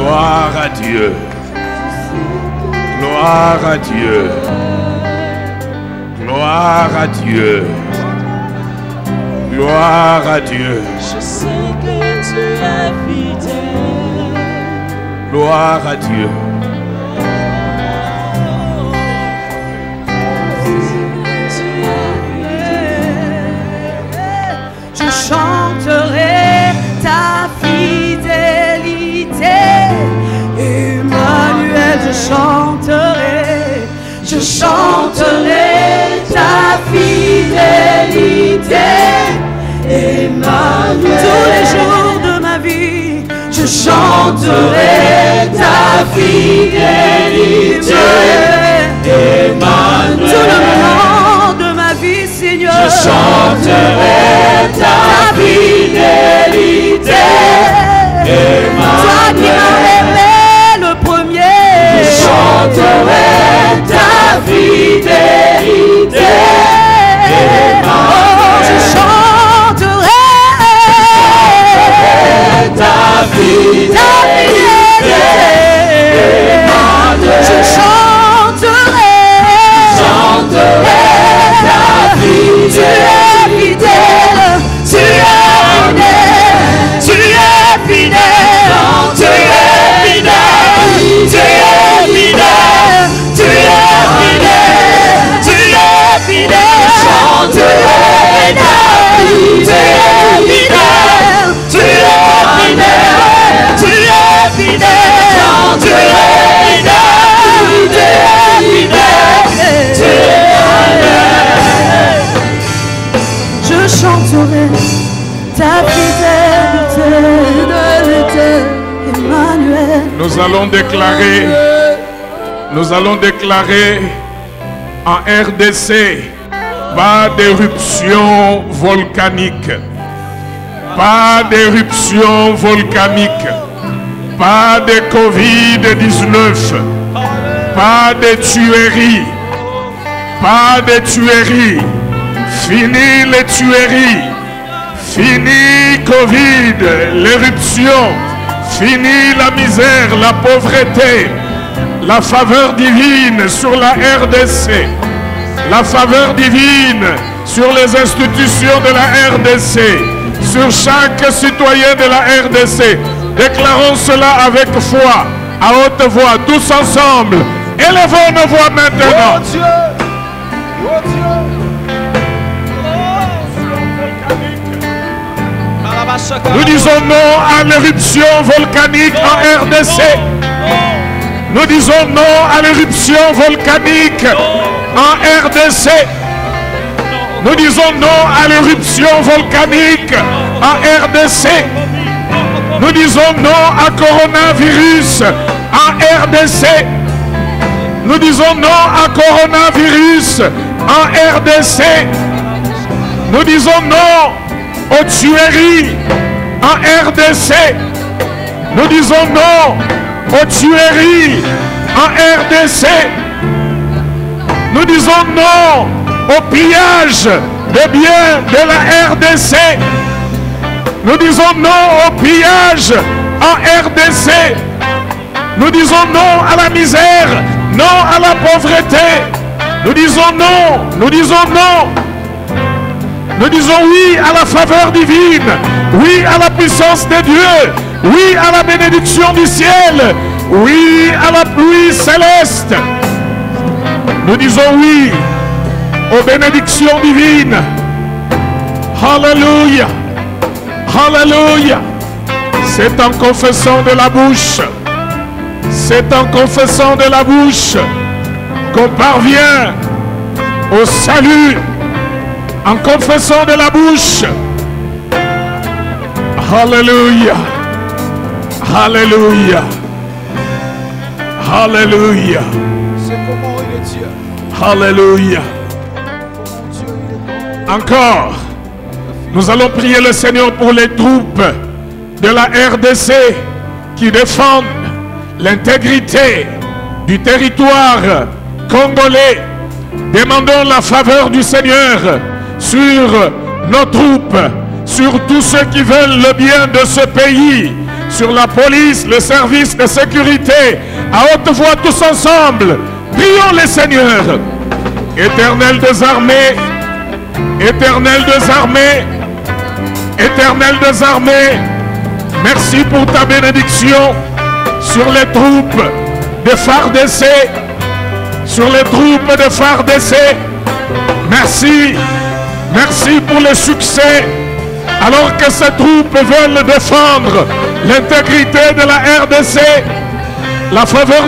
Gloire à Dieu. Gloire à Dieu. Gloire à Dieu. Gloire à Dieu. Je sais que tu es fidèle. Gloire à Dieu. Je chanterai ta fidélité. Emmanuel, je chanterai ta fidélité. Emmanuel, tous les jours de ma vie, je chanterai ta fidélité. Emmanuel, tout le moment de ma vie, Seigneur, je chanterai ta fidélité. Emmanuel, toi qui m'as aimé le premier, je chanterai ta fidélité. Emmanuel, je chanterai ta fidélité. Emmanuel, je chanterai ta fidélité. Tu es fidèle, tu es fidèle, tu es fidèle, tu es fidèle, tu es fidèle, tu es fidèle, chanterai ta fidèle, tu es fidèle, tu es fidèle, chanterai ta fidèle, tu es fidèle. Je chanterai ta fidélité, Emmanuel. Nous allons déclarer en RDC pas d'éruption volcanique, pas d'éruption volcanique, pas de Covid-19, pas de tueries, pas de tueries. Fini les tueries, fini Covid, l'éruption, fini la misère, la pauvreté, la faveur divine sur la RDC, la faveur divine sur les institutions de la RDC, sur chaque citoyen de la RDC. Déclarons cela avec foi, à haute voix, tous ensemble. Élevons nos voix maintenant. Oh Dieu! Oh Dieu! Nous disons non à l'éruption volcanique en RDC. Nous disons non à l'éruption volcanique en RDC. Nous disons non à l'éruption volcanique en RDC. Nous disons non à coronavirus en RDC. Nous disons non à coronavirus en RDC. Nous disons non aux tueries en RDC. Nous disons non aux tueries en RDC. Nous disons non au pillage des biens de la RDC. Nous disons non au pillage en RDC. Nous disons non à la misère, non à la pauvreté. Nous disons non, nous disons non. Nous disons oui à la faveur divine, oui à la puissance de Dieu, oui à la bénédiction du ciel, oui à la pluie céleste. Nous disons oui aux bénédictions divines. Alléluia, alléluia. C'est en confessant de la bouche, c'est en confessant de la bouche qu'on parvient au salut. En confessant de la bouche. Alléluia. Alléluia. Alléluia. C'est comment il est Dieu. Alléluia. Encore. Nous allons prier le Seigneur pour les troupes de la RDC qui défendent l'intégrité du territoire congolais. Demandons la faveur du Seigneur sur nos troupes, sur tous ceux qui veulent le bien de ce pays, sur la police, le service de sécurité, à haute voix tous ensemble, prions le Seigneur. Éternel des armées, Éternel des armées, Éternel des armées, merci pour ta bénédiction sur les troupes de FARDC, sur les troupes de FARDC. Merci, merci pour le succès. Alors que ces troupes veulent défendre l'intégrité de la RDC, la faveur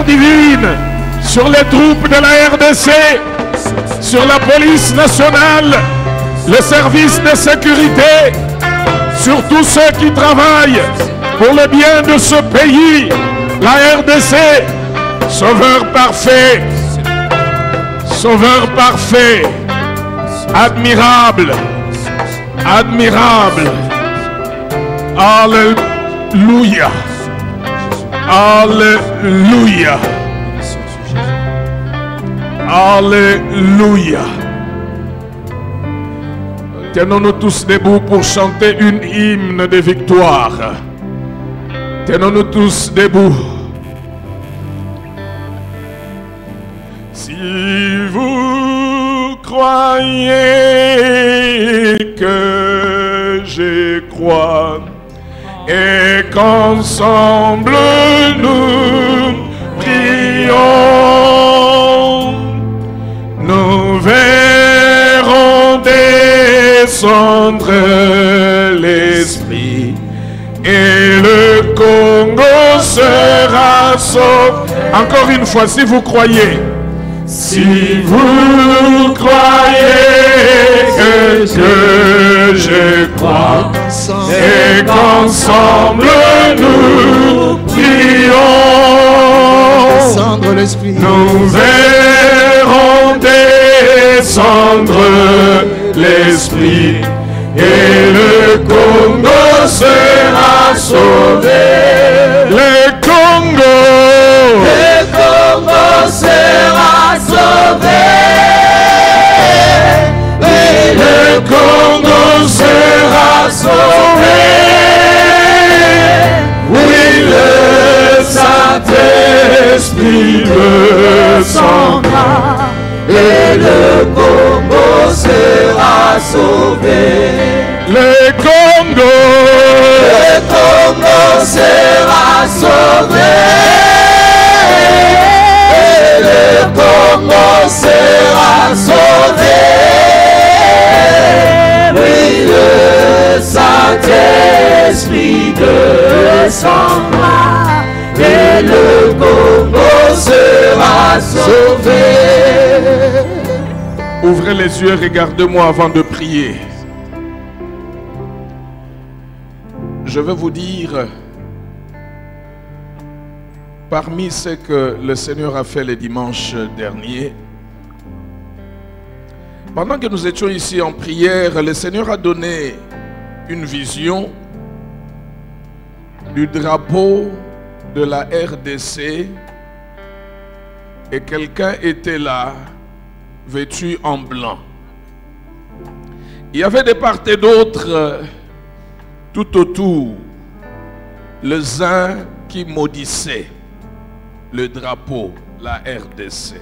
divine sur les troupes de la RDC, sur la police nationale, le service de sécurité, sur tous ceux qui travaillent pour le bien de ce pays, la RDC, Sauveur parfait, admirable, admirable. Alléluia. Alléluia. Alléluia. Tenons-nous tous debout pour chanter une hymne de victoire. Tenons-nous tous debout. Si vous croyez que je crois et qu'ensemble nous prions, nous verrons descendre l'Esprit et le Congo sera sauvé. Encore une fois, si vous croyez. Si vous croyez que je crois et qu'ensemble nous prions, nous verrons descendre l'Esprit et le Congo sera sauvé. Le Congo sera sauvé. Et le Congo sera sauvé. Oui, le Saint-Esprit descendra. Et le Congo sera sauvé. Le Congo sera sauvé. Le Congo sera sauvé. Oui, le Saint-Esprit descendra et le Congo sera sauvé. Ouvrez les yeux, regardez-moi avant de prier. Je vais vous dire, parmi ce que le Seigneur a fait le dimanche dernier, pendant que nous étions ici en prière, le Seigneur a donné une vision du drapeau de la RDC et quelqu'un était là, vêtu en blanc. Il y avait de part et d'autre, tout autour, les uns qui maudissaient le drapeau, la RDC,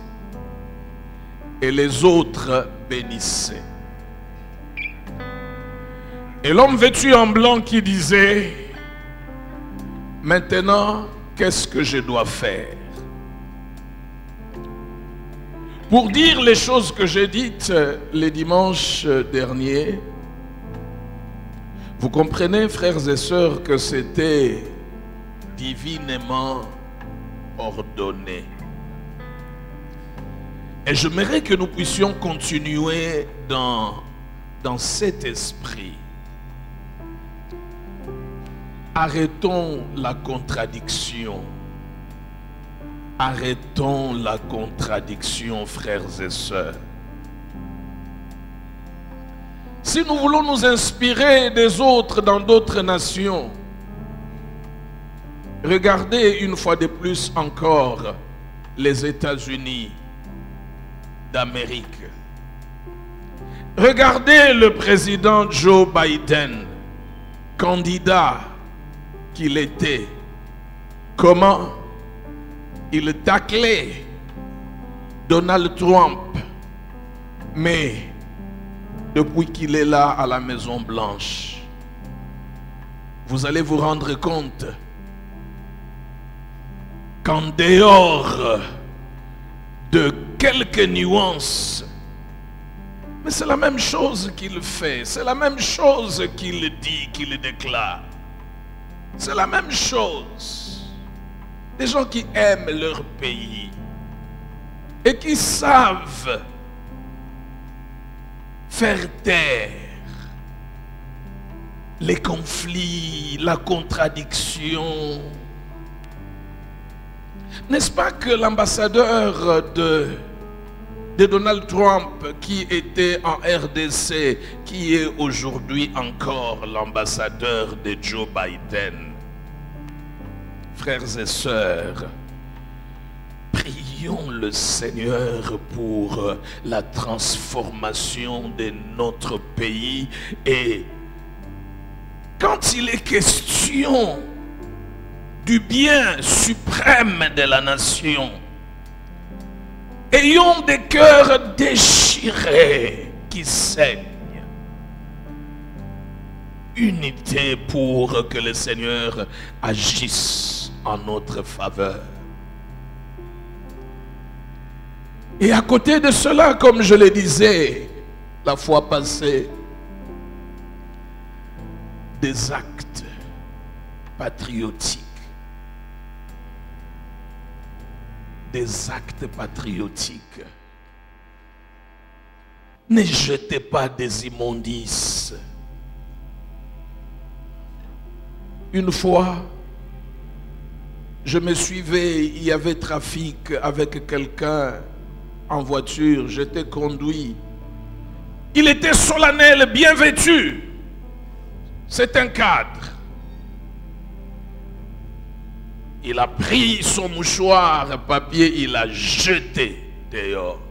et les autres bénissaient. Et l'homme vêtu en blanc qui disait, maintenant, qu'est-ce que je dois faire? Pour dire les choses que j'ai dites les dimanches derniers, vous comprenez, frères et sœurs, que c'était divinement ordonné. Et j'aimerais que nous puissions continuer dans cet esprit. Arrêtons la contradiction. Arrêtons la contradiction, frères et sœurs. Si nous voulons nous inspirer des autres dans d'autres nations, regardez une fois de plus encore les États-Unis d'Amérique. Regardez le président Joe Biden. candidat qu'il était, comment il taclait Donald Trump. Mais depuis qu'il est là à la Maison Blanche, vous allez vous rendre compte qu'en dehors de quelques nuances, mais c'est la même chose qu'il fait, c'est la même chose qu'il dit, qu'il déclare. C'est la même chose. Des gens qui aiment leur pays et qui savent faire taire les conflits, la contradiction. N'est-ce pas que l'ambassadeur de Donald Trump, qui était en RDC, qui est aujourd'hui encore l'ambassadeur de Joe Biden? Frères et sœurs, prions le Seigneur pour la transformation de notre pays. Et quand il est question du bien suprême de la nation, ayons des cœurs déchirés qui saignent. Unité pour que le Seigneur agisse en notre faveur. Et à côté de cela, comme je le disais la fois passée, des actes patriotiques. Des actes patriotiques. Ne jetez pas des immondices. Une fois, je me suivais, il y avait trafic avec quelqu'un en voiture, j'étais conduit. Il était solennel, bien vêtu. C'est un cadre. Il a pris son mouchoir papier, il a jeté dehors.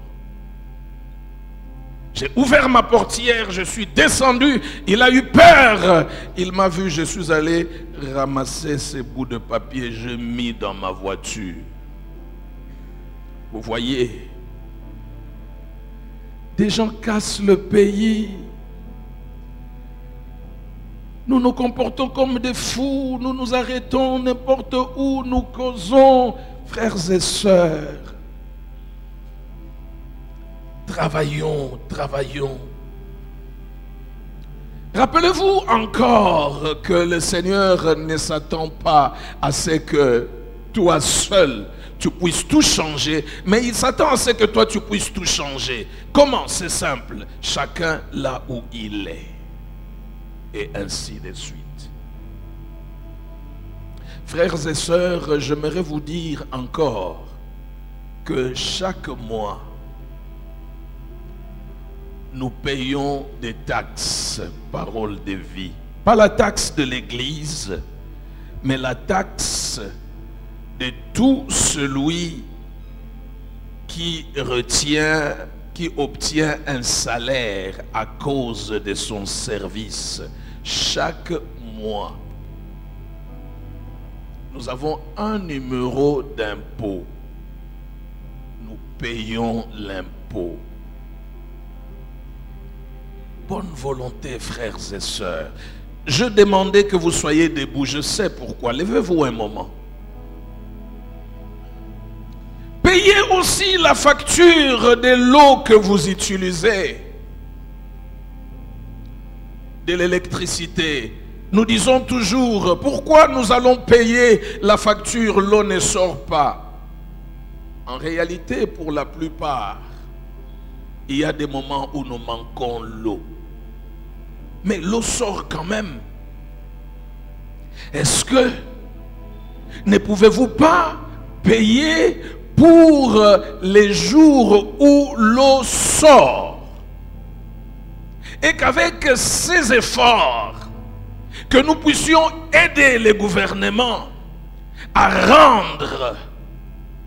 J'ai ouvert ma portière, je suis descendu, il a eu peur. Il m'a vu, je suis allé ramasser ces bouts de papier, je mis dans ma voiture. Vous voyez, des gens cassent le pays. Nous nous comportons comme des fous, nous nous arrêtons n'importe où, nous causons. Frères et sœurs, travaillons, travaillons. Rappelez-vous encore que le Seigneur ne s'attend pas à ce que toi seul tu puisses tout changer, mais il s'attend à ce que toi tu puisses tout changer. Comment? C'est simple, chacun là où il est. Et ainsi de suite. Frères et sœurs, j'aimerais vous dire encore que chaque mois, nous payons des taxes, parole de vie. Pas la taxe de l'Église, mais la taxe de tout celui qui obtient un salaire à cause de son service. Chaque mois, nous avons un numéro d'impôt. Nous payons l'impôt. Bonne volonté, frères et sœurs. Je demandais que vous soyez debout. Je sais pourquoi. Levez-vous un moment. Payez aussi la facture de l'eau que vous utilisez, de l'électricité. Nous disons toujours, pourquoi nous allons payer la facture, l'eau ne sort pas? En réalité, pour la plupart, il y a des moments où nous manquons l'eau. Mais l'eau sort quand même. Est-ce que ne pouvez-vous pas payer pour les jours où l'eau sort? Et qu'avec ces efforts, que nous puissions aider les gouvernements à rendre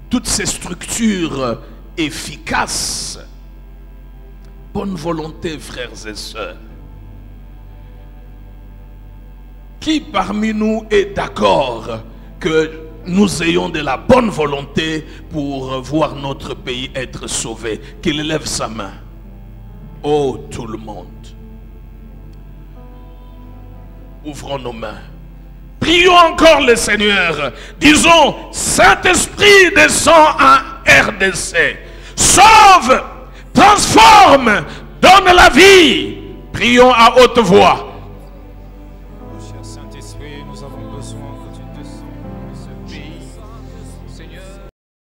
toutes ces structures efficaces. Bonne volonté, frères et sœurs. Qui parmi nous est d'accord que nous ayons de la bonne volonté pour voir notre pays être sauvé? Qu'il lève sa main. Oh, tout le monde. Ouvrons nos mains. Prions encore le Seigneur. Disons, Saint-Esprit descend en RDC. Sauve, transforme, donne la vie. Prions à haute voix.